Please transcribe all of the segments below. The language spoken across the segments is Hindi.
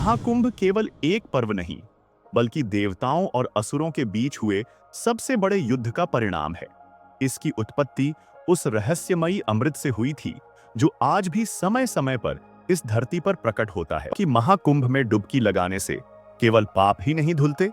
महाकुंभ केवल एक पर्व नहीं, बल्कि देवताओं और असुरों के बीच हुए सबसे बड़े युद्ध का परिणाम है। इसकी उत्पत्ति उस रहस्यमयी अमृत से हुई थी, जो आज भी समय समय पर इस धरती पर प्रकट होता है। कि महाकुंभ में डुबकी लगाने से केवल पाप ही नहीं धुलते,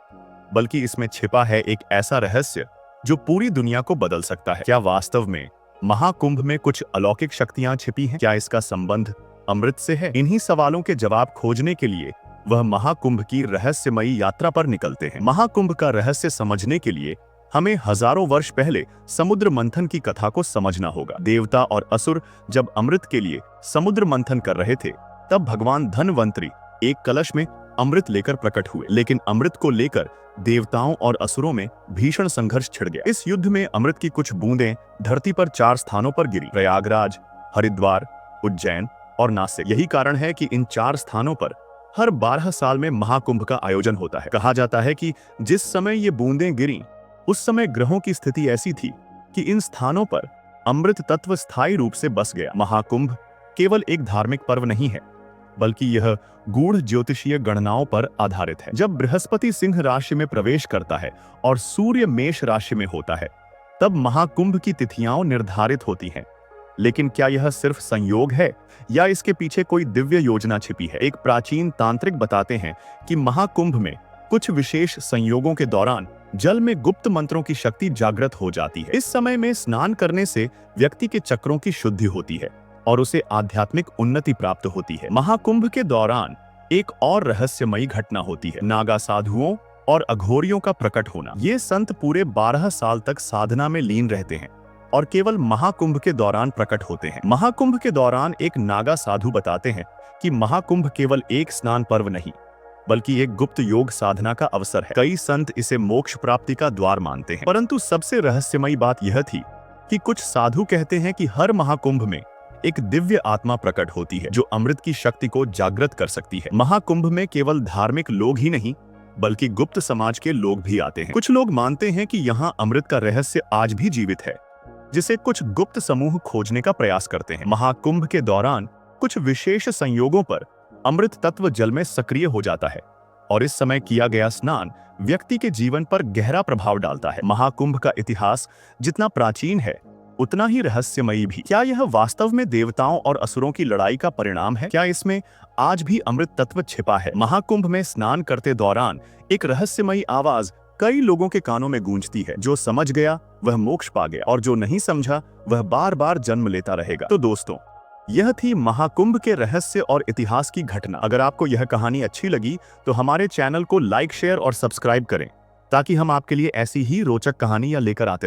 बल्कि इसमें छिपा है एक ऐसा रहस्य जो पूरी दुनिया को बदल सकता है। क्या वास्तव में महाकुंभ में कुछ अलौकिक शक्तियां छिपी हैं? क्या इसका संबंध अमृत से है? इन्हीं सवालों के जवाब खोजने के लिए वह महाकुंभ की रहस्यमयी यात्रा पर निकलते हैं। महाकुंभ का रहस्य समझने के लिए हमें हजारों वर्ष पहले समुद्र मंथन की कथा को समझना होगा। देवता और असुर जब अमृत के लिए समुद्र मंथन कर रहे थे, तब भगवान धनवंतरी एक कलश में अमृत लेकर प्रकट हुए। लेकिन अमृत को लेकर देवताओं और असुरों में भीषण संघर्ष छिड़ गया। इस युद्ध में अमृत की कुछ बूंदें धरती पर 4 स्थानों पर गिरी: प्रयागराज, हरिद्वार, उज्जैन और नासिक। यही कारण है कि इन 4 स्थानों पर हर 12 साल में महाकुंभ का आयोजन होता है। कहा जाता है कि जिस समय ये बूंदें गिरी, उस समय ग्रहों की स्थिति ऐसी थी कि इन स्थानों पर अमृत तत्व स्थायी रूप से बस गया। महाकुंभ केवल एक धार्मिक पर्व नहीं है, बल्कि यह गूढ़ ज्योतिषीय गणनाओं पर आधारित है। जब बृहस्पति सिंह राशि में प्रवेश करता है और सूर्य मेष राशि में होता है, तब महाकुंभ की तिथियां निर्धारित होती हैं। लेकिन क्या यह सिर्फ संयोग है या इसके पीछे कोई दिव्य योजना छिपी है? एक प्राचीन तांत्रिक बताते हैं कि महाकुंभ में कुछ विशेष संयोगों के दौरान जल में गुप्त मंत्रों की शक्ति जागृत हो जाती है। इस समय में स्नान करने से व्यक्ति के चक्रों की शुद्धि होती है और उसे आध्यात्मिक उन्नति प्राप्त होती है। महाकुंभ के दौरान एक और रहस्यमयी घटना होती है: नागा साधुओं और अघोरियों का प्रकट होना। ये संत पूरे 12 साल तक साधना में लीन रहते हैं और केवल महाकुंभ के दौरान प्रकट होते हैं। महाकुंभ के दौरान एक नागा साधु बताते हैं कि महाकुंभ केवल एक स्नान पर्व नहीं, बल्कि एक गुप्त योग साधना का अवसर है। कई संत इसे मोक्ष प्राप्ति का द्वार मानते हैं, परंतु सबसे रहस्यमयी बात यह थी कि कुछ साधु कहते हैं कि हर महाकुंभ में एक दिव्य आत्मा प्रकट होती है, जो अमृत की शक्ति को जागृत कर सकती है। महाकुंभ में केवल धार्मिक लोग ही नहीं, बल्कि गुप्त समाज के लोग भी आते हैं। कुछ लोग मानते हैं कि यहाँ अमृत का रहस्य आज भी जीवित है, जिसे कुछ गुप्त समूह खोजने का प्रयास करते हैं। महाकुंभ के दौरान कुछ विशेष संयोगों पर अमृत तत्व जल में सक्रिय हो जाता है और इस समय किया गया स्नान व्यक्ति के जीवन पर गहरा प्रभाव डालता है। महाकुंभ का इतिहास जितना प्राचीन है, उतना ही रहस्यमयी भी। क्या यह वास्तव में देवताओं और असुरों की लड़ाई का परिणाम है? क्या इसमें आज भी अमृत तत्व छिपा है? महाकुंभ में स्नान करते दौरान एक रहस्यमयी आवाज कई लोगों के कानों में गूंजती है: जो समझ गया वह मोक्ष पा गया, और जो नहीं समझा वह बार बार जन्म लेता रहेगा। तो दोस्तों, यह थी महाकुंभ के रहस्य और इतिहास की घटना। अगर आपको यह कहानी अच्छी लगी तो हमारे चैनल को लाइक, शेयर और सब्सक्राइब करें, ताकि हम आपके लिए ऐसी ही रोचक कहानियां लेकर आते रहें।